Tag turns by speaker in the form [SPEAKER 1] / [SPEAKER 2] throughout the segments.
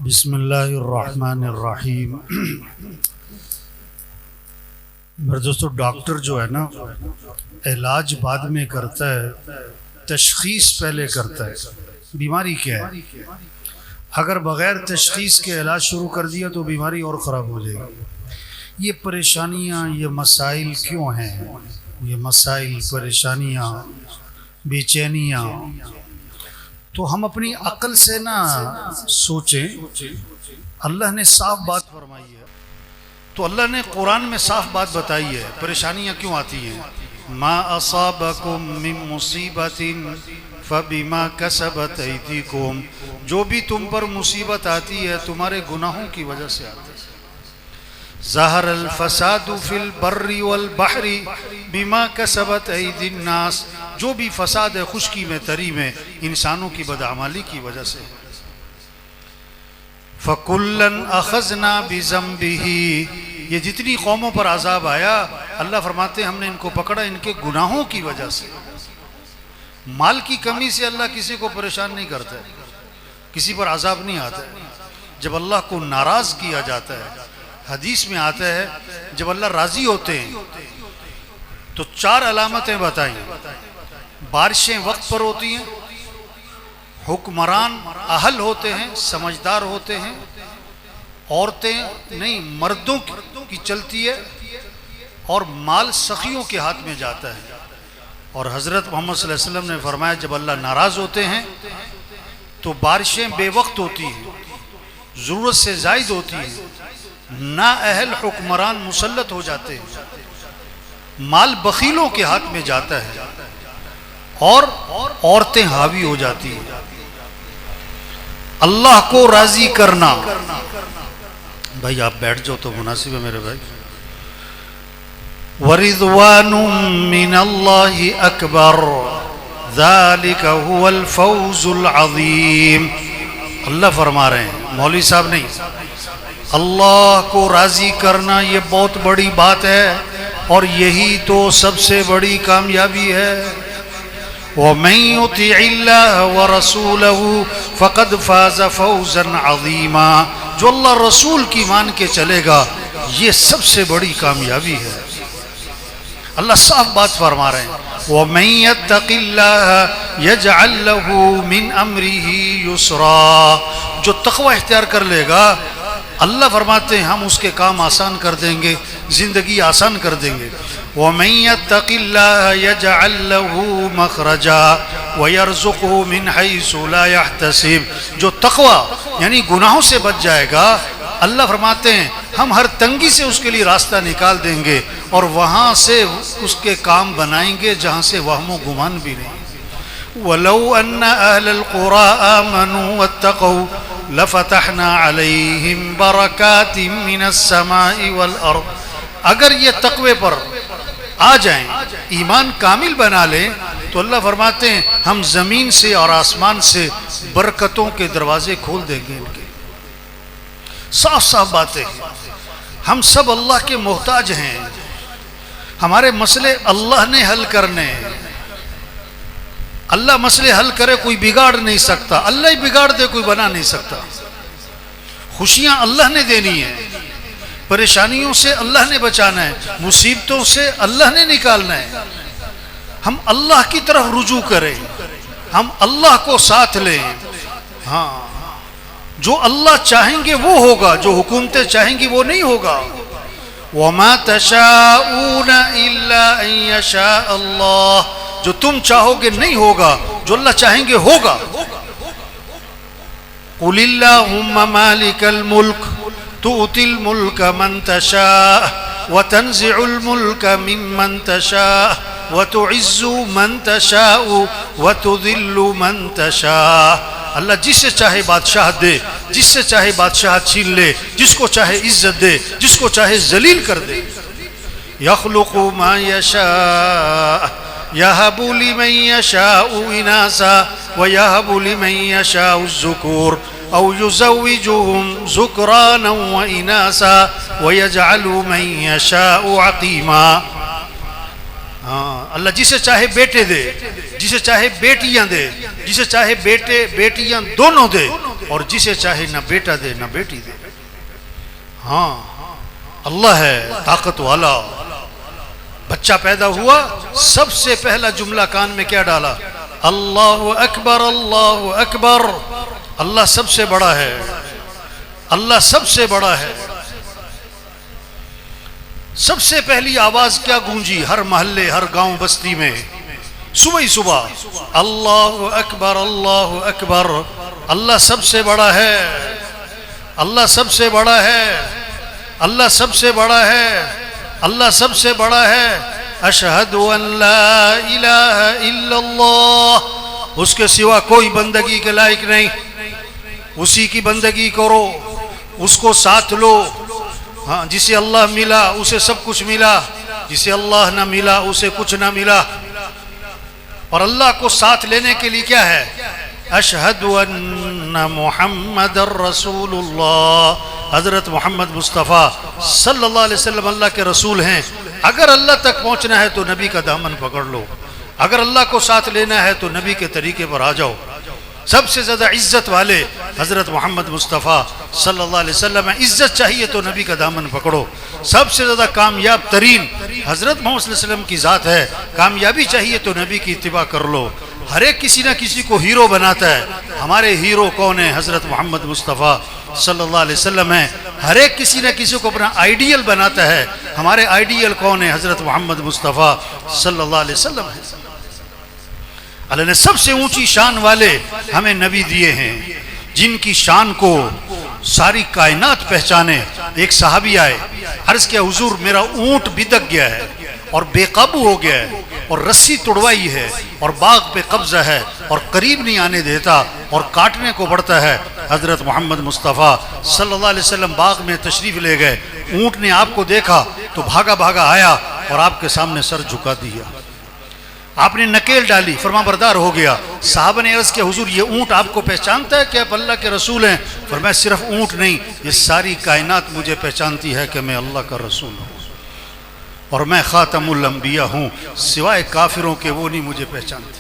[SPEAKER 1] بسم اللہ الرحمن الرحیم۔ میرے دوستو، ڈاکٹر جو ہے نا علاج بعد میں کرتا ہے، تشخیص پہلے کرتا ہے بیماری کیا ہے۔ اگر بغیر تشخیص کے علاج شروع کر دیا تو بیماری اور خراب ہو جائے گی۔ یہ پریشانیاں، یہ مسائل کیوں ہیں؟ یہ مسائل، پریشانیاں، بے چینیاں تو ہم اپنی عقل سے نہ سوچیں۔ اللہ نے صاف بات فرمائی ہے، تو اللہ نے قرآن میں صاف بات بتائی ہے پریشانیاں کیوں آتی ہیں۔ ما اصابکم من مصیبت فبما کسبت ایدیکم، جو بھی تم پر مصیبت آتی ہے تمہارے گناہوں کی وجہ سے آتی ہے۔ ظہر الفساد فی البر والبحر بما کسبت ایدی الناس، جو بھی فساد ہے خشکی میں تری میں انسانوں کی بدعمالی کی وجہ سے۔ فَكُلًّا أَخَذْنَا بِذَنبِهِ، یہ جتنی قوموں پر عذاب آیا اللہ فرماتے ہیں ہم نے ان کو پکڑا ان کے گناہوں کی وجہ سے۔ مال کی کمی سے اللہ کسی کو پریشان نہیں کرتا ہے، کسی پر عذاب نہیں آتا ہے۔ جب اللہ کو ناراض کیا جاتا ہے، حدیث میں آتا ہے جب اللہ راضی ہوتے ہیں تو چار علامتیں بتائیں۔ بارشیں وقت پر ہوتی ہیں، حکمران اہل ہوتے ہیں، سمجھدار ہوتے ہیں، عورتیں نہیں مردوں کی چلتی ہے، اور مال سخیوں کے ہاتھ میں جاتا ہے۔ اور حضرت محمد صلی اللہ علیہ وسلم نے فرمایا جب اللہ ناراض ہوتے ہیں تو بارشیں بے وقت ہوتی ہیں، ضرورت سے زائد ہوتی ہیں، نااہل حکمران مسلط ہو جاتے ہیں، مال بخیلوں کے ہاتھ میں جاتا ہے، اور عورتیں حاوی ہو جاتی ہیں۔ اللہ کو راضی کرنا، بھائی آپ بیٹھ جاؤ تو مناسب ہے میرے بھائی۔ وَرِضْوَانٌ مِّنَ اللَّهِ أَكْبَرُ ذَلِكَ هُوَ الْفَوْزُ الْعَظِيمُ۔ اللہ فرما رہے ہیں، مولوی صاحب نہیں، اللہ کو راضی کرنا یہ بہت بڑی بات ہے، اور یہی تو سب سے بڑی کامیابی ہے۔ وَمَن يُطِعِ اللَّهَ وَرَسُولَهُ فَقَدْ فَازَ فَوْزًا عَظِيمًا، جو اللہ رسول کی مان کے چلے گا یہ سب سے بڑی کامیابی ہے۔ اللہ صاف بات فرما رہے ہیں، وَمَن يَتَّقِ اللَّهَ يَجْعَل لَّهُ مِنْ أَمْرِهِ يُسْرًا، جو تقوی اختیار کر لے گا اللہ فرماتے ہیں ہم اس کے کام آسان کر دیں گے، زندگی آسان کر دیں گے۔ وَمَن يَتَّقِ اللَّهَ يَجْعَل لَّهُ مَخْرَجًا وَيَرْزُقْهُ مِنْ حَيْثُ لَا يَحْتَسِبُ، جو تقوی یعنی گناہوں سے بچ جائے گا اللہ فرماتے ہیں ہم ہر تنگی سے اس کے لیے راستہ نکال دیں گے، اور وہاں سے اس کے کام بنائیں گے جہاں سے وہم و گمان بھی نہیں۔ وَلَوْ أَنَّ أَهْلَ الْقُرَىٰ آمَنُوا وَاتَّقَوْا لَفَتَحْنَا عَلَيْهِمْ بَرَكَاتٍ مِّنَ السَّمَاءِ وَالْأَرْضِ، اگر یہ تقوی پر آ جائیں، ایمان کامل بنا لیں تو اللہ فرماتے ہیں ہم زمین سے اور آسمان سے برکتوں کے دروازے کھول دیں گے ان کے۔ صاف صاف باتیں، ہم سب اللہ کے محتاج ہیں، ہمارے مسئلے اللہ نے حل کرنے ہیں۔ اللہ مسئلے حل کرے کوئی بگاڑ نہیں سکتا، اللہ ہی بگاڑ دے کوئی بنا نہیں سکتا۔ خوشیاں اللہ نے دینی ہے، پریشانیوں سے اللہ نے بچانا ہے، مصیبتوں سے اللہ نے نکالنا ہے۔ ہم اللہ کی طرف رجوع کریں، ہم اللہ کو ساتھ لیں۔ ہاں، جو اللہ چاہیں گے وہ ہوگا، جو حکومتیں چاہیں گی وہ نہیں ہوگا۔ وَمَا تَشَاءُونَ إِلَّا أَن يَشَاءَ اللَّهُ، جو تم چاہو گے نہیں ہوگا، جو اللہ چاہیں گے ہوگا۔ قُلِ اللَّهُمَّ مَالِكَ الْمُلْكِ تُؤْتِي الْمُلْكَ مَن تَشَاءُ وَتَنزِعُ الْمُلْكَ مِمَّن تَشَاءُ وَتُعِزُّ مَن تَشَاءُ وَتُذِلُّ مَن تَشَاءُ، اللہ جس سے چاہے بادشاہ دے، جس سے چاہے بادشاہ چھین لے، جس کو چاہے عزت دے، جس کو چاہے ذلیل کر دے۔ يَخْلُقُ مَا يَشَاءُ يَهَبُ لِمَن يَشَاءُ إِنَاثًا وَيَهَبُ لِمَن يَشَاءُ الذُّكُورَ أَوْ يُزَوِّجُهُمْ ذُكْرَانًا وَإِنَاثًا وَيَجْعَلُ مَن يَشَاءُ عَقِيمًا۔ ہاں، اللہ جسے چاہے بیٹے دے، جسے چاہے بیٹیاں دے، جسے چاہے بیٹے بیٹیاں دونوں دے، اور جسے چاہے نہ بیٹا دے نہ بیٹی دے. ہاں اللہ ہے طاقت والا. بچہ پیدا ہوا سب سے پہلا جملہ کان میں کیا ڈالا؟ اللہ اکبر اللہ اکبر. اللہ سب سے بڑا ہے، اللہ سب سے بڑا ہے. سب سے پہلی آواز کیا گونجی ہر محلے ہر گاؤں بستی میں صبح ہی صبح؟ اللہ اکبر اللہ اکبر. اللہ سب سے بڑا ہے، اللہ سب سے بڑا ہے، اللہ سب سے بڑا ہے، اللہ سب سے بڑا ہے. اشہد ان لا الہ الا اللہ. اس کے سوا کوئی بندگی کے لائق نہیں. اسی کی بندگی کرو، اس کو ساتھ لو. ہاں جسے اللہ ملا اسے سب کچھ ملا، جسے اللہ نہ ملا اسے کچھ نہ ملا. اور اللہ کو ساتھ لینے کے لیے کیا ہے؟ اشہد ان محمد الرسول اللہ. حضرت محمد مصطفیٰ صلی اللہ علیہ وسلم اللہ کے رسول ہیں. اگر اللہ تک پہنچنا ہے تو نبی کا دامن پکڑ لو. اگر اللہ کو ساتھ لینا ہے تو نبی کے طریقے پر آ جاؤ. سب سے زیادہ عزت والے حضرت محمد مصطفیٰ صلی اللہ علیہ وسلم ہیں. عزت چاہیے تو نبی کا دامن پکڑو. سب سے زیادہ کامیاب ترین حضرت محمد صلی اللہ علیہ وسلم کی ذات ہے. کامیابی چاہیے تو نبی کی اتباع کر لو. ہر ایک کسی نہ کسی کو ہیرو بناتا ہے. ہمارے ہیرو کون ہیں؟ حضرت محمد مصطفیٰ صلی اللہ علیہ وسلم ہیں. ہر ایک کسی نہ کسی کو اپنا آئیڈیل بناتا ہے. ہمارے آئیڈیل کون ہیں؟ حضرت محمد مصطفیٰ صلی اللہ علیہ وسلم ہیں. اللہ نے سب سے اونچی شان والے ہمیں نبی دیے ہیں جن کی شان کو ساری کائنات پہچانے. ایک صحابی آئے، عرض کیا حضور میرا اونٹ بدک گیا ہے اور بے قابو ہو گیا ہے اور رسی توڑوائی ہے اور باغ پہ قبضہ ہے اور قریب نہیں آنے دیتا اور کاٹنے کو پڑتا ہے. حضرت محمد مصطفیٰ صلی اللہ علیہ وسلم باغ میں تشریف لے گئے. اونٹ نے آپ کو دیکھا تو بھاگا بھاگا آیا اور آپ کے سامنے سر جھکا دیا. آپ نے نکیل ڈالی، فرما بردار ہو گیا. صحابہ نے عرض کیا حضور یہ اونٹ آپ کو پہچانتا ہے کہ آپ اللہ کے رسول ہیں؟ فرمایا صرف اونٹ نہیں، یہ ساری کائنات مجھے پہچانتی ہے کہ میں اللہ کا رسول ہوں اور میں خاتم الانبیاء ہوں. سوائے کافروں کے وہ نہیں مجھے پہچانتے.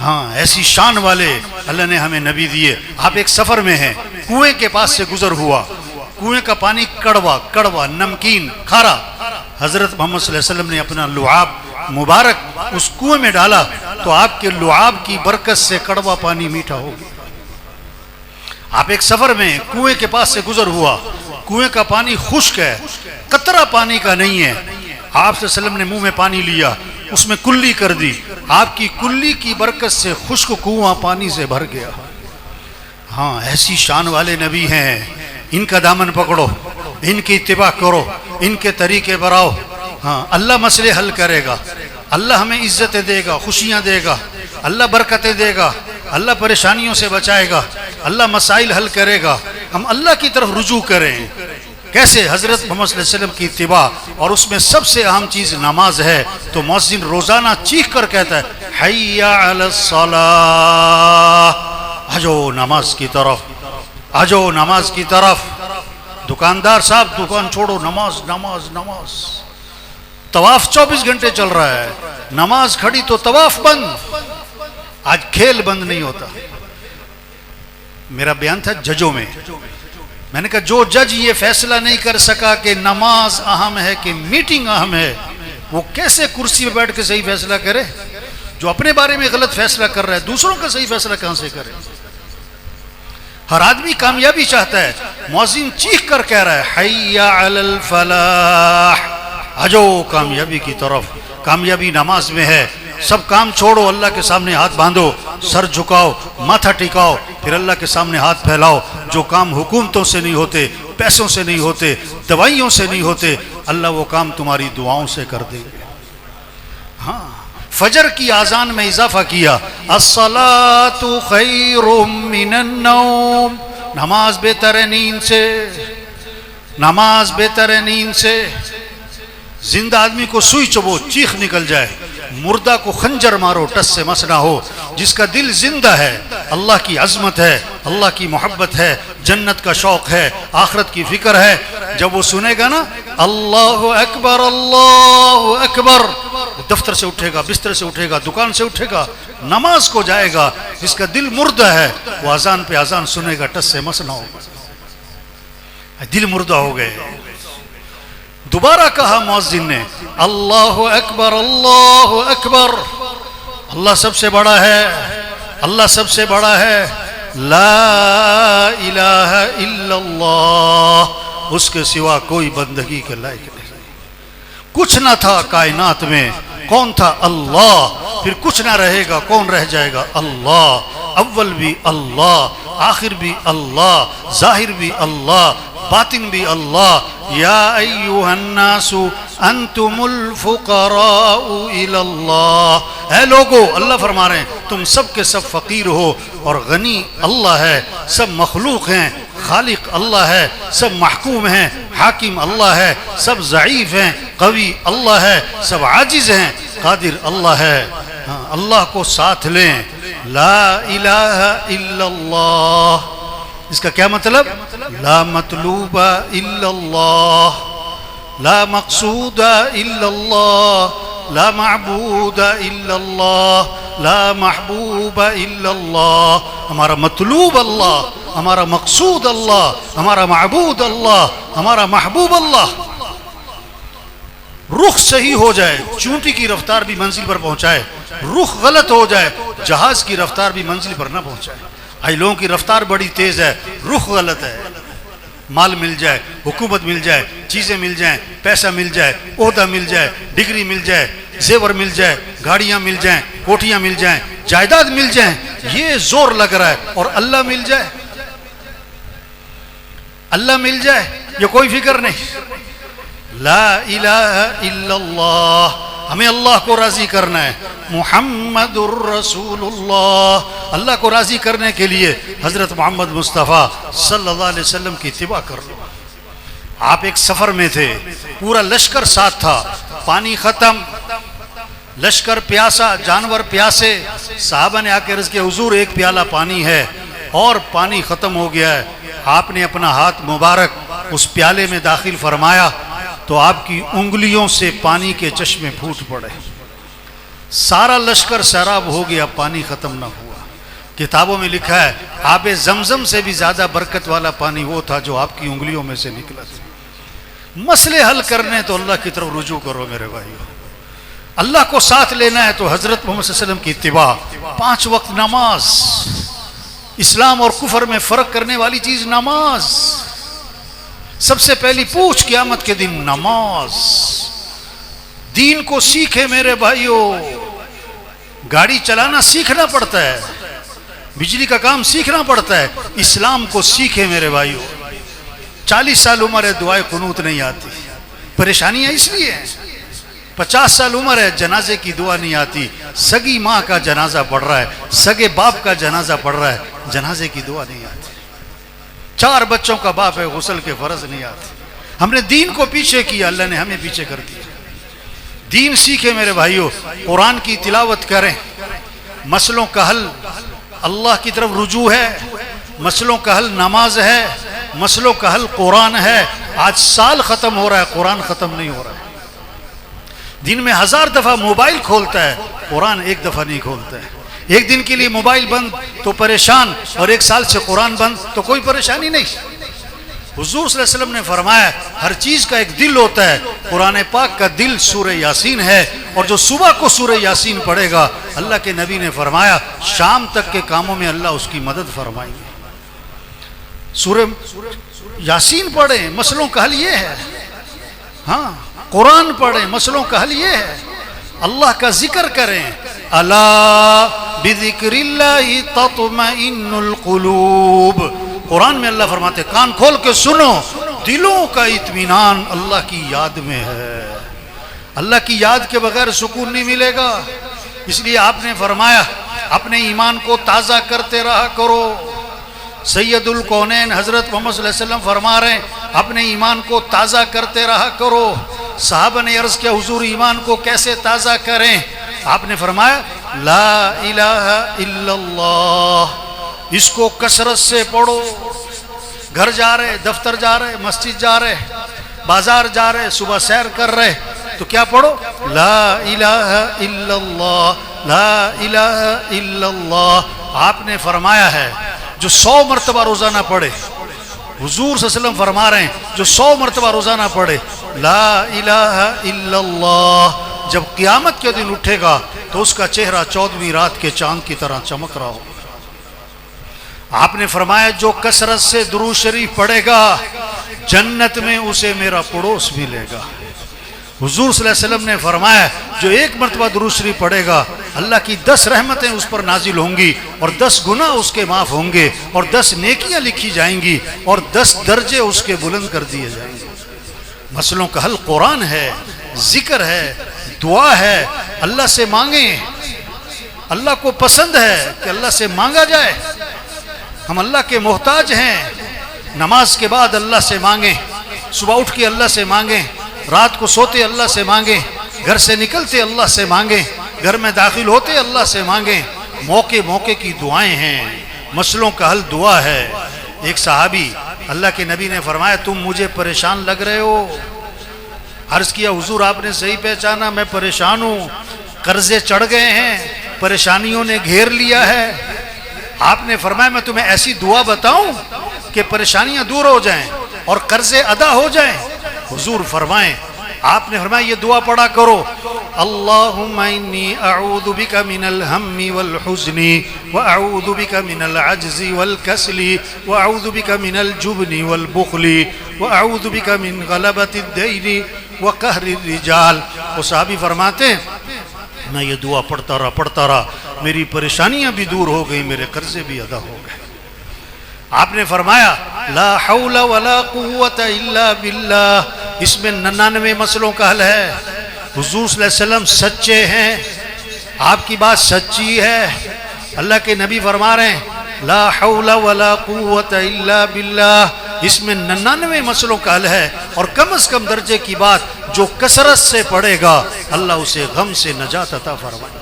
[SPEAKER 1] ہاں ایسی شان والے اللہ نے ہمیں نبی دیے. آپ ایک سفر میں ہیں، کنویں کے پاس سے گزر ہوا. کنویں کا پانی کڑوا کڑوا نمکین کھارا. حضرت محمد صلی اللہ علیہ وسلم نے اپنا لعاب مبارک اس کنویں میں ڈالا تو آپ کے لعاب کی برکت سے کڑوا پانی میٹھا ہو گیا. آپ ایک سفر میں کنویں کے پاس سے گزر ہوا. کنویں کا پانی خشک ہے، قطرہ پانی کا نہیں ہے. آپ صلی اللہ علیہ وسلم نے منہ میں پانی لیا، اس میں کلی کر دی. آپ کی کلی کی برکت سے خشک کنواں پانی سے بھر گیا. ہاں ایسی شان والے نبی ہیں. ان کا دامن پکڑو، ان کی اتباع کرو، ان کے طریقے پر آؤ. ہاں اللہ مسئلے حل کرے گا. اللہ ہمیں عزتیں دے گا، خوشیاں دے گا، اللہ برکتیں دے گا، اللہ پریشانیوں سے بچائے گا، اللہ مسائل حل کرے گا. ہم اللہ کی طرف رجوع کریں. کیسے؟ حضرت محمد صلی اللہ علیہ وسلم کی اتباع. اور اس میں سب سے اہم چیز نماز ہے. تو مؤذن روزانہ چیخ کر کہتا ہے حی علی الصلاۃ. آجو نماز کی طرف، آجو نماز کی طرف. دکاندار صاحب دکان چھوڑو، نماز نماز نماز. طواف 24 گھنٹے چل رہا ہے، نماز کھڑی تو طواف بند. آج کھیل بند نہیں ہوتا. میرا بیان تھا ججوں میں نے کہا جو جج یہ فیصلہ نہیں کر سکا کہ نماز اہم ہے کہ میٹنگ اہم ہے، وہ کیسے کرسی پہ بیٹھ کے صحیح فیصلہ کرے؟ جو اپنے بارے میں غلط فیصلہ کر رہا ہے دوسروں کا صحیح فیصلہ کہاں سے کرے؟ ہر آدمی کامیابی چاہتا ہے. مؤذن چیخ کر کہہ رہا ہے حی علی الفلاح. آجو کامیابی کی طرف. کامیابی نماز میں ہے. سب کام چھوڑو، اللہ کے سامنے ہاتھ باندھو، سر جھکاؤ، ماتھا ٹکاؤ، پھر اللہ کے سامنے ہاتھ پھیلاؤ. جو کام حکومتوں سے نہیں ہوتے، پیسوں سے نہیں ہوتے، دوائیوں سے نہیں ہوتے، اللہ وہ کام تمہاری دعاؤں سے کر دے گے. ہاں فجر کی اذان میں اضافہ کیا الصلاۃ خیر من النوم. نماز بہتر ہے نیند سے، نماز بہتر ہے نیند سے. زندہ آدمی کو سوئی چبو چیخ نکل جائے، مردہ کو خنجر مارو ٹس سے مس نہ ہو. جس کا دل زندہ ہے، اللہ کی عظمت ہے، اللہ کی محبت ہے، جنت کا شوق ہے، آخرت کی فکر ہے، جب وہ سنے گا نا اللہ اکبر اللہ اکبر، دفتر سے اٹھے گا، بستر سے اٹھے گا، دکان سے اٹھے گا، نماز کو جائے گا، جس کا دل مردہ ہے وہ اذان پہ اذان سنے گا، ٹس سے مس نہ ہوگا، دل مردہ ہو گئے۔ دوبارہ کہا مؤذن نے اللہ اکبر اللہ اکبر، اللہ سب سے بڑا ہے، اللہ سب سے بڑا ہے، لا الہ الا اللہ، اس کے سوا کوئی بندگی کے لائق نہیں۔ کچھ نہ تھا کائنات میں، کون تھا؟ اللہ، پھر کچھ نہ رہے گا، کون رہ جائے گا؟ اللہ، اول بھی اللہ، آخر بھی اللہ، ظاہر بھی اللہ، باطن بھی اللہ۔ یا ایھا الناس انتم الفقراء الی اللہ، اے لوگو، اللہ فرما رہے ہیں تم سب کے سب فقیر ہو اور غنی اللہ ہے، سب مخلوق ہیں، خالق اللہ ہے، سب محکوم ہیں، حاکم اللہ ہے، سب ضعیف ہیں، قوی اللہ ہے، سب عاجز ہیں، قادر اللہ ہے۔ ہاں، اللہ کو ساتھ لیں، لا الہ الا اللہ، اس کا کیا مطلب؟ لا مطلوب الا اللہ، لا مقصود الا اللہ، لا معبود الا اللہ، لا محبوب الا اللہ۔ ہمارا مطلوب اللہ، ہمارا مقصود اللہ، ہمارا معبود اللہ، ہمارا محبوب اللہ۔ رخ صحیح ہو جائے، چونٹی کی رفتار بھی منزل پر پہنچائے، رخ غلط ہو جائے، جہاز کی رفتار بھی منزل پر نہ پہنچائے۔ آئی لوگوں کی رفتار بڑی تیز ہے، رخ غلط ہے۔ مال مل جائے، حکومت مل جائے، چیزیں مل جائیں، پیسہ مل جائے، عہدہ مل جائے، ڈگری مل جائے، زیور مل جائے، گاڑیاں مل جائیں، کوٹیاں مل جائیں، جائیداد مل جائیں، یہ زور لگ رہا ہے۔ اور اللہ مل جائے، اللہ مل جائے، یہ کوئی فکر نہیں۔ لا الہ الا اللہ، ہمیں اللہ کو راضی کرنا ہے۔ محمد الرسول اللہ، اللہ کو راضی کرنے کے لیے حضرت محمد مصطفیٰ صلی اللہ علیہ وسلم کی اتباع کر لو۔ آپ ایک سفر میں تھے، پورا لشکر ساتھ تھا، پانی ختم، لشکر پیاسا، جانور پیاسے، صحابہ نے آ کے عرض کیا حضور ایک پیالہ پانی ہے اور پانی ختم ہو گیا ہے۔ آپ نے اپنا ہاتھ مبارک اس پیالے میں داخل فرمایا تو آپ کی انگلیوں سے پانی کے چشمے پھوٹ پڑے، سارا لشکر سیراب ہو گیا، پانی ختم نہ ہوا۔ کتابوں میں لکھا ہے آب زمزم سے بھی زیادہ برکت والا پانی وہ تھا جو آپ کی انگلیوں میں سے نکلا تھا۔ مسئلے حل کرنے تو اللہ کی طرف رجوع کرو میرے بھائیو، اللہ کو ساتھ لینا ہے تو حضرت محمد صلی اللہ علیہ وسلم کی اتباع، 5 وقت نماز، اسلام اور کفر میں فرق کرنے والی چیز نماز، سب سے پہلی پوچھ قیامت کے دن نماز۔ دین کو سیکھے میرے بھائیو، گاڑی چلانا سیکھنا پڑتا ہے، بجلی کا کام سیکھنا پڑتا ہے، اسلام کو سیکھے میرے بھائیو۔ 40 سال عمر ہے، دعائے قنوت نہیں آتی، پریشانیاں اس لیے ہیں۔ 50 سال عمر ہے، جنازے کی دعا نہیں آتی، سگی ماں کا جنازہ پڑھ رہا ہے، سگے باپ کا جنازہ پڑھ رہا ہے، جنازے کی دعا نہیں آتی۔ 4 بچوں کا باپ ہے، غسل کے فرض نہیں آتے۔ ہم نے دین کو پیچھے کیا، اللہ نے ہمیں پیچھے کر دیا۔ دین سیکھے میرے بھائیو، قرآن کی تلاوت کریں، مسئلوں کا حل اللہ کی طرف رجوع ہے، مسئلوں کا حل نماز ہے، مسئلوں کا حل قرآن ہے۔ آج سال ختم ہو رہا ہے، قرآن ختم نہیں ہو رہا ہے۔ دن میں 1000 دفعہ موبائل کھولتا ہے، قرآن ایک دفعہ نہیں کھولتا ہے۔ ایک دن کے لیے موبائل بند تو پریشان، اور 1 سال سے قرآن بند تو کوئی پریشانی نہیں۔ حضور صلی اللہ علیہ وسلم نے فرمایا ہر چیز کا ایک دل ہوتا ہے، قرآن پاک کا دل سورہ یاسین ہے، اور جو صبح کو سورہ یاسین پڑھے گا، اللہ کے نبی نے فرمایا شام تک کے کاموں میں اللہ اس کی مدد فرمائیں گے۔ سورہ یاسین پڑھیں، مسئلوں کا حل یہ ہے۔ ہاں، قرآن پڑھیں، مسئلوں کا حل یہ ہے۔ اللہ کا ذکر کریں، الا بذکر اللہ تطمئن القلوب۔ قرآن میں اللہ فرماتے کان کھول کے سنو، دلوں کا اطمینان اللہ کی یاد میں ہے۔ اللہ کی یاد کے بغیر سکون نہیں ملے گا۔ اس لیے آپ نے فرمایا اپنے ایمان کو تازہ کرتے رہا کرو۔ سید الکونین حضرت محمد صلی اللہ علیہ وسلم فرما رہے ہیں اپنے ایمان کو تازہ کرتے رہا کرو۔ صحابہ نے عرض کیا حضور ایمان کو کیسے تازہ کریں؟ آپ نے فرمایا لا الہ الا اللہ، اس کو کثرت سے پڑھو۔ گھر جا رہے، دفتر جا رہے، مسجد جا رہے، بازار جا رہے، صبح سیر کر رہے، تو کیا پڑھو؟ لا الہ الا اللہ، لا الہ الا اللہ۔ آپ نے فرمایا ہے جو 100 مرتبہ روزانہ پڑھے، حضور صلی اللہ علیہ وسلم فرما رہے ہیں جو 100 مرتبہ روزانہ پڑھے لا الہ الا اللہ، جب قیامت کے دن اٹھے گا تو اس کا چہرہ 14ویں رات کے چاند کی طرح چمک رہا ہو۔ آپ نے فرمایا جو کثرت سے درود شریف پڑھے گا جنت میں اسے میرا پڑوس ملے گا۔ حضور صلی اللہ علیہ وسلم نے فرمایا جو 1 مرتبہ درود شریف پڑھے گا اللہ کی 10 رحمتیں اس پر نازل ہوں گی اور 10 گناہ اس کے معاف ہوں گے اور 10 نیکیاں لکھی جائیں گی اور 10 درجے اس کے بلند کر دیے جائیں گے۔ مسئلوں کا حل قرآن ہے، ذکر ہے، دعا ہے، اللہ سے مانگیں۔ اللہ کو پسند ہے کہ اللہ سے مانگا جائے، ہم اللہ کے محتاج ہیں۔ نماز کے بعد اللہ سے مانگیں، صبح اٹھ کے اللہ سے مانگیں، رات کو سوتے اللہ سے مانگیں، گھر سے نکلتے اللہ سے مانگیں، گھر میں داخل ہوتے اللہ سے مانگیں۔ موقع موقع کی دعائیں ہیں، مسئلوں کا حل دعا ہے۔ ایک صحابی اللہ کے نبی نے فرمایا تم مجھے پریشان لگ رہے ہو۔ عرض کیا حضور آپ نے صحیح پہچانا، میں پریشان ہوں، قرضے چڑھ گئے ہیں، پریشانیوں نے گھیر لیا ہے۔ آپ نے فرمایا میں تمہیں ایسی دعا بتاؤں کہ پریشانیاں دور ہو جائیں اور قرضے ادا ہو جائیں؟ حضور فرمائیں، آپ نے فرمایا یہ دعا پڑھا کرو، اللہم انی اعوذ بک من الہم والحزن واعوذ بک من العجز والکسل واعوذ بک من الجبن والبخل واعوذ بک من غلبۃ الدین وقہر الرجال۔ وہ صحابی فرماتے ہیں میں یہ دعا پڑھتا رہا، میری پریشانیاں بھی دور ہو گئی، میرے قرضے بھی ادا ہو گئے۔ آپ نے فرمایا لا حول ولا قوت الا باللہ، اس میں 99 مسئلوں کا حل ہے۔ حضور صلی اللہ علیہ وسلم سچے ہیں، آپ کی بات سچی ہے۔ اللہ کے نبی فرما رہے ہیں لا حول ولا قوت الا باللہ، اس میں 99 مسئلوں کا حل ہے، اور کم از کم درجے کی بات جو کثرت سے پڑھے گا اللہ اسے غم سے نجات عطا فرمائے۔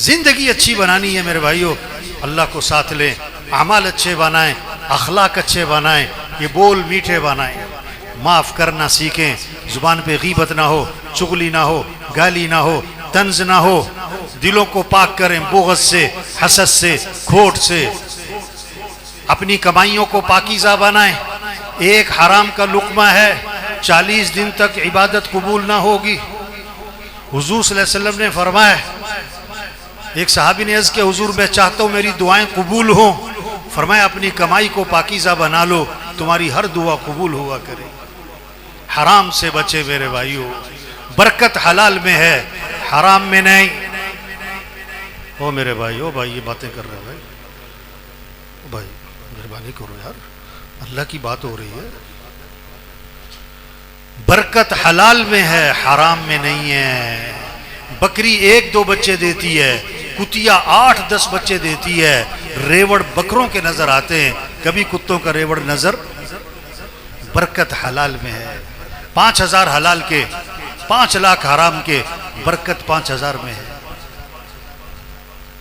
[SPEAKER 1] زندگی اچھی بنانی ہے میرے بھائیو، اللہ کو ساتھ لیں، اعمال اچھے بنائیں، اخلاق اچھے بنائیں، یہ بول میٹھے بنائیں، معاف کرنا سیکھیں، زبان پہ غیبت نہ ہو، چغلی نہ ہو، گالی نہ ہو، طنز نہ ہو، دلوں کو پاک کریں بغض سے، حسد سے، کھوٹ سے، اپنی کمائیوں کو پاکیزہ بنائیں۔ ایک حرام کا لقمہ ہے 40 دن تک عبادت قبول نہ ہوگی۔ حضور صلی اللہ علیہ وسلم نے فرمایا، ایک صحابی نے عرض کیا حضور میں چاہتا ہوں میری دعائیں قبول ہوں، فرمایا اپنی کمائی کو پاکیزہ بنا لو، تمہاری ہر دعا قبول ہوا کرے۔ حرام سے بچے میرے بھائیو، برکت حلال میں ہے، حرام میں نہیں۔ او میرے بھائی، او بھائی یہ باتیں کر رہے بھائی، بھائی مہربانی کرو یار، اللہ کی بات ہو رہی ہے۔ برکت حلال میں ہے، حرام میں نہیں ہے۔ بکری 1-2 بچے دیتی ہے، کتیا 8-10 بچے دیتی ہے، ریوڑ بکروں کے نظر آتے ہیں، کبھی کتوں کا ریوڑ نظر۔ برکت حلال میں ہے، 5000 حلال کے، 5 لاکھ حرام کے، برکت 5000 میں ہے۔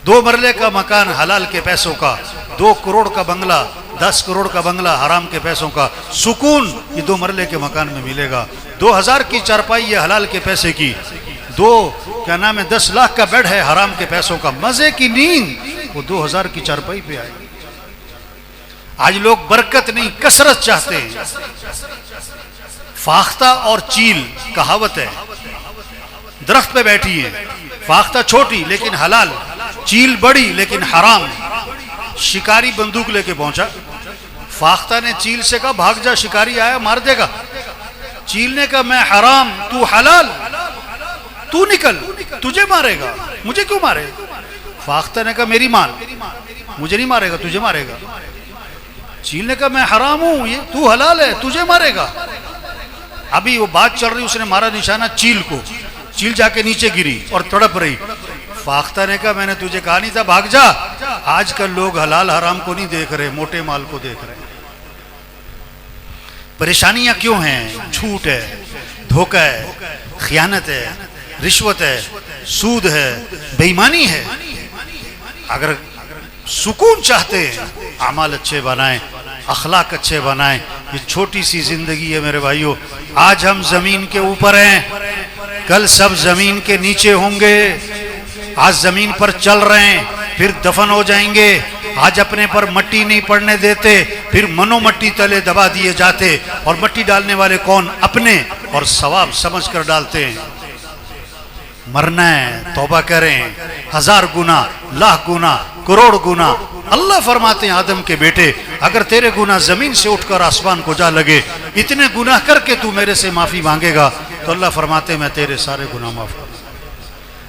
[SPEAKER 1] 2 مرلے کا مکان حلال کے پیسوں کا، 2 کروڑ کا بنگلہ، 10 کروڑ کا بنگلہ حرام کے پیسوں کا، سکون یہ 2 مرلے کے مکان میں ملے گا۔ 2000 کی چارپائی یہ حلال کے پیسے کی، 10 لاکھ کا بیڈ ہے حرام کے پیسوں کا، مزے کی نیند وہ 2000 کی چارپائی پہ آئے گی۔ آج لوگ برکت نہیں کثرت چاہتے ہیں۔ فاختہ اور چیل کہاوت ہے، درخت پہ بیٹھی ہے، فاختہ چھوٹی لیکن حلال، چیل بڑی لیکن حرام۔ شکاری بندوق لے کے پہنچا، فاختہ نے چیل سے کہا بھاگ جا، شکاری آیا مار دے گا۔ چیل نے کہا میں حرام تو حلال، تو نکل، تجھے مارے گا، مجھے کیوں مارے گا؟ فاختہ نے کہا میری مان، مجھے نہیں مارے گا، تجھے مارے گا۔ چیل نے کہا میں حرام ہوں، یہ تو حلال ہے، تجھے مارے گا۔ ابھی وہ بات چل رہی، اس نے مارا نشانہ چیل کو، چیل جا کے نیچے گری اور تڑپ رہی۔ فاختہ نے کہا میں نے تجھے کہا نہیں تھا بھاگ جا۔ آج کل لوگ حلال حرام کو نہیں دیکھ رہے، موٹے مال کو دیکھ رہے ہیں۔ پریشانیاں کیوں ہیں؟ جھوٹ ہے، دھوکہ ہے، خیانت ہے، رشوت ہے، سود ہے، بے ایمانی ہے۔ اگر سکون چاہتے ہیں اعمال اچھے بنائیں، اخلاق اچھے بنائیں۔ یہ چھوٹی سی زندگی ہے میرے بھائیو، آج ہم زمین کے اوپر ہیں، کل سب زمین کے نیچے ہوں گے. آج زمین پر چل رہے ہیں پھر دفن ہو جائیں گے. آج اپنے پر مٹی نہیں پڑنے دیتے پھر منو مٹی تلے دبا دیے جاتے. اور مٹی ڈالنے والے کون؟ اپنے، اور ثواب سمجھ کر ڈالتے ہیں. مرنا ہے توبہ کریں. 1000 گنا، لاکھ گنا، کروڑ گنا. اللہ فرماتے ہیں آدم کے بیٹے اگر تیرے گناہ زمین سے اٹھ کر آسمان کو جا لگے، اتنے گناہ کر کے تو میرے سے معافی مانگے گا تو اللہ فرماتے ہیں میں تیرے سارے گناہ معاف کروں.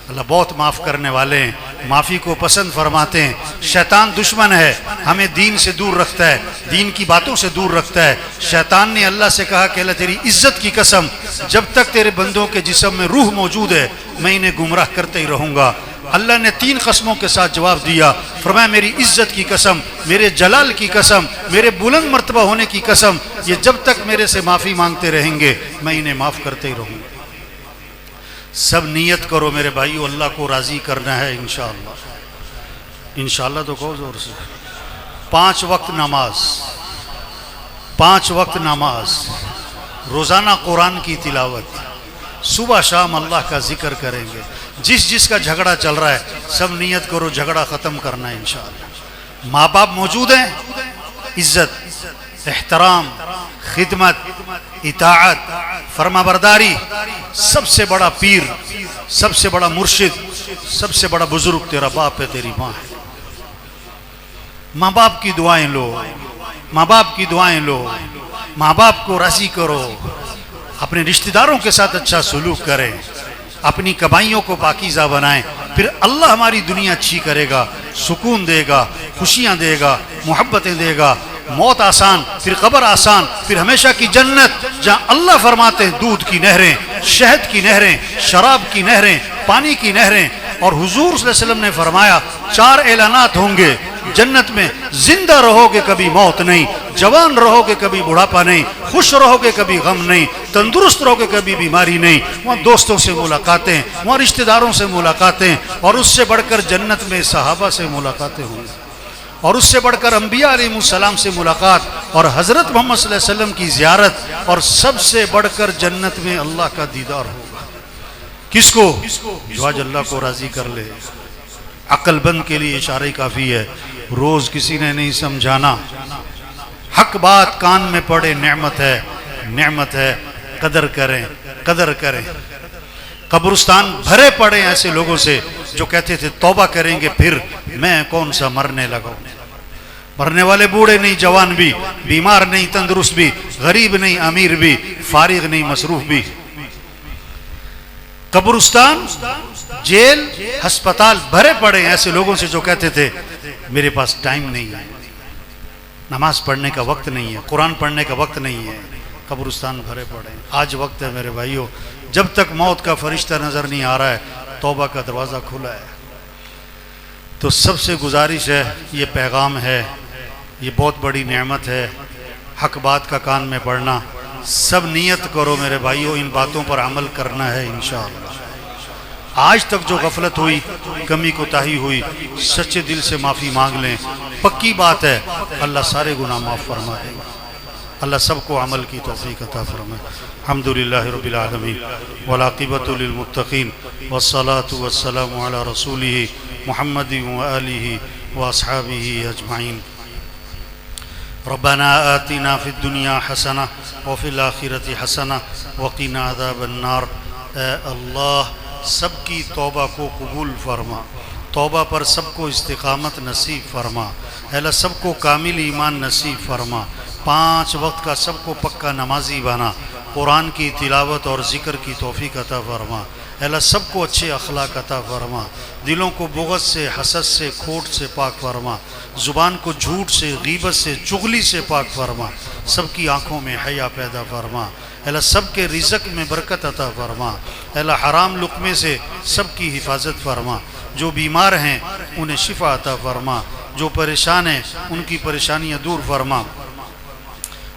[SPEAKER 1] اللہ بہت معاف کرنے والے ہیں، معافی کو پسند فرماتے ہیں. شیطان دشمن ہے، ہمیں دین سے دور رکھتا ہے، دین کی باتوں سے دور رکھتا ہے. شیطان نے اللہ سے کہا کہ اللہ تیری عزت کی قسم جب تک تیرے بندوں کے جسم میں روح موجود ہے میں انہیں گمراہ کرتے ہی رہوں گا. اللہ نے 3 قسموں کے ساتھ جواب دیا. فرمایا میری عزت کی قسم، میرے جلال کی قسم، میرے بلند مرتبہ ہونے کی قسم، یہ جب تک میرے سے معافی مانگتے رہیں گے میں انہیں معاف کرتے ہی رہوں گا. سب نیت کرو میرے بھائیو، اللہ کو راضی کرنا ہے انشاءاللہ. انشاءاللہ تو کہو زور سے. 5 وقت نماز، 5 وقت نماز، روزانہ قرآن کی تلاوت، صبح شام اللہ کا ذکر کریں گے. جس کا جھگڑا چل رہا ہے سب نیت کرو جھگڑا ختم کرنا ہے انشاءاللہ. ماں باپ موجود ہیں، عزت، احترام، خدمت، اطاعت، فرما برداری. سب سے بڑا پیر، سب سے بڑا مرشد، سب سے بڑا بزرگ تیرا باپ ہے، تیری ماں ہے. ماں باپ کی دعائیں لو، ماں باپ کی دعائیں لو، ماں باپ کو راضی کرو. اپنے رشتہ داروں کے ساتھ اچھا سلوک کریں، اپنی کمائیوں کو پاکیزہ بنائیں. پھر اللہ ہماری دنیا اچھی کرے گا، سکون دے گا، خوشیاں دے گا، محبتیں دے گا. موت آسان، پھر قبر آسان، پھر ہمیشہ کی جنت جہاں اللہ فرماتے ہیں دودھ کی نہریں، شہد کی نہریں، شراب کی نہریں، پانی کی نہریں. اور حضور صلی اللہ علیہ وسلم نے فرمایا 4 اعلانات ہوں گے جنت میں. زندہ رہو گے کبھی موت نہیں، جوان رہو گے کبھی بڑھاپا نہیں، خوش رہو گے کبھی غم نہیں، تندرست رہو گے کبھی بیماری نہیں. وہاں دوستوں سے ملاقاتیں، وہاں رشتہ داروں سے ملاقاتیں، اور اس سے بڑھ کر جنت میں صحابہ سے ملاقاتیں ہوں گی، اور اس سے بڑھ کر انبیاء علیہ السلام سے ملاقات، اور حضرت محمد صلی اللہ علیہ وسلم کی زیارت، اور سب سے بڑھ کر جنت میں اللہ کا دیدار ہوگا. کس کو؟ جو آج اللہ کو راضی کر لے. عقل بند کے لیے اشارہ کافی ہے. روز کسی نے نہیں سمجھانا. حق بات کان میں پڑے نعمت ہے، نعمت ہے. قدر کریں، قدر کریں. قبرستان بھرے پڑے ایسے لوگوں سے جو کہتے تھے توبہ کریں گے پھر میں کون سا مرنے لگا. مرنے والے بوڑھے نہیں جوان بھی، بیمار نہیں تندرست بھی، غریب نہیں امیر بھی، فارغ نہیں مصروف بھی. قبرستان، جیل، ہسپتال بھرے پڑے ایسے لوگوں سے جو کہتے تھے میرے پاس ٹائم نہیں ہے، نماز پڑھنے کا وقت نہیں ہے، قرآن پڑھنے کا وقت نہیں ہے. قبرستان بھرے پڑے. آج وقت ہے میرے بھائیوں، جب تک موت کا فرشتہ نظر نہیں آ رہا ہے توبہ کا دروازہ کھلا ہے. تو سب سے گزارش ہے، یہ پیغام ہے، یہ بہت بڑی نعمت ہے، حق بات کا کان میں پڑھنا. سب نیت کرو میرے بھائیوں ان باتوں پر عمل کرنا ہے انشاءاللہ. آج تک جو غفلت ہوئی، کمی کوتاہی ہوئی، سچے دل سے معافی مانگ لیں. پکی بات ہے اللہ سارے گناہ معاف فرما دے گا. اللہ سب کو عمل کی توفیق عطا فرمائے. الحمدللہ رب العالمین والعاقبۃ للمتقین والصلاۃ والسلام علی رسولہ محمد وآلہ واصحابہ اجمعین. ربنا آتنا فی الدنیا حسنہ وفی الآخرۃ حسنہ وقنا عذاب النار. اے اللہ سب کی توبہ کو قبول فرما، توبہ پر سب کو استقامت نصیب فرما. اے اللہ سب کو کامل ایمان نصیب فرما. 5 وقت کا سب کو پکا نمازی بنا. قرآن کی تلاوت اور ذکر کی توفیق عطا فرما. اے اللہ سب کو اچھے اخلاق عطا فرما. دلوں کو بغض سے، حسد سے، کھوٹ سے پاک فرما. زبان کو جھوٹ سے، غیبت سے، چغلی سے پاک فرما. سب کی آنکھوں میں حیا پیدا فرما. اے اللہ سب کے رزق میں برکت عطا فرما. اے اللہ حرام لقمے سے سب کی حفاظت فرما. جو بیمار ہیں انہیں شفا عطا فرما. جو پریشان ہیں ان کی پریشانیاں دور فرما.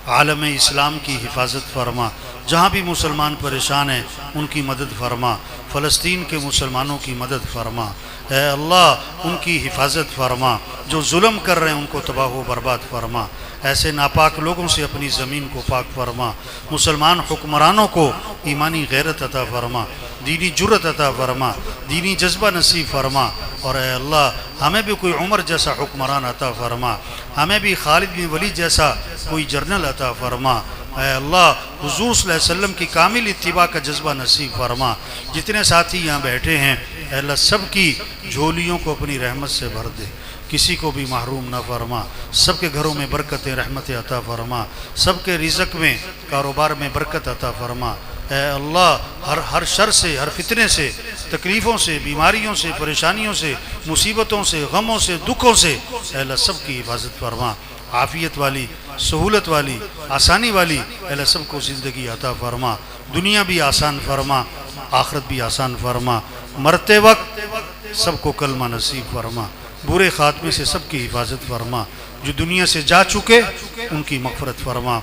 [SPEAKER 1] عالم اسلام کی حفاظت فرما. جہاں بھی مسلمان پریشان ہیں ان کی مدد فرما. فلسطین کے مسلمانوں کی مدد فرما. اے اللہ ان کی حفاظت فرما، جو ظلم کر رہے ہیں ان کو تباہ و برباد فرما، ایسے ناپاک لوگوں سے اپنی زمین کو پاک فرما، مسلمان حکمرانوں کو ایمانی غیرت عطا فرما، دینی جرت عطا فرما، دینی جذبہ نصیب فرما، اور اے اللہ ہمیں بھی کوئی عمر جیسا حکمران عطا فرما، ہمیں بھی خالد بن ولید جیسا کوئی جرنل عطا فرما، اے اللہ حضور صلی اللہ علیہ وسلم کی کامل اتباع کا جذبہ نصیب فرما، جتنے ساتھی یہاں بیٹھے ہیں اے اللہ سب کی جھولیوں کو اپنی رحمت سے بھر دے، کسی کو بھی محروم نہ فرما، سب کے گھروں میں برکتیں رحمت عطا فرما، سب کے رزق میں کاروبار میں برکت عطا فرما، اے اللہ ہر شر سے، ہر فتنے سے، تکلیفوں سے، بیماریوں سے، پریشانیوں سے، مصیبتوں سے، غموں سے، دکھوں سے اے اللہ سب کی حفاظت فرما، عافیت والی، سہولت والی، آسانی والی اے اللہ سب کو زندگی عطا فرما، دنیا بھی آسان فرما، آخرت بھی آسان فرما، مرتے وقت سب کو کلمہ نصیب فرما، برے خاتمے سے سب کی حفاظت فرما، جو دنیا سے جا چکے ان کی مغفرت فرما،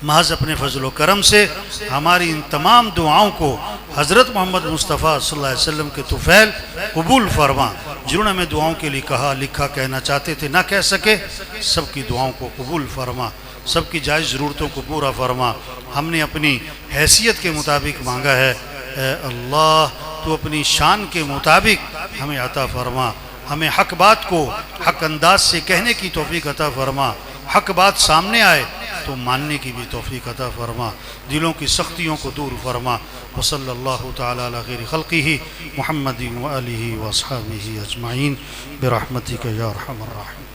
[SPEAKER 1] محض اپنے فضل و کرم سے ہماری ان تمام دعاؤں کو حضرت محمد مصطفیٰ صلی اللہ علیہ وسلم کے طفیل قبول فرما، جنہوں نے ہمیں دعاؤں کے لیے کہا، لکھا، کہنا چاہتے تھے نہ کہہ سکے، سب کی دعاؤں کو قبول فرما، سب کی جائز ضرورتوں کو پورا فرما، ہم نے اپنی حیثیت کے مطابق مانگا ہے، اے اللہ تو اپنی شان کے مطابق ہمیں عطا فرما، ہمیں حق بات کو حق انداز سے کہنے کی توفیق عطا فرما، حق بات سامنے آئے تو ماننے کی بھی توفیق عطا فرما، دلوں کی سختیوں کو دور فرما، وصلی اللہ تعالی علی خیر خلقہ محمد و آلہ و اصحابہ اجمعین برحمتک یا ارحم الراحمین۔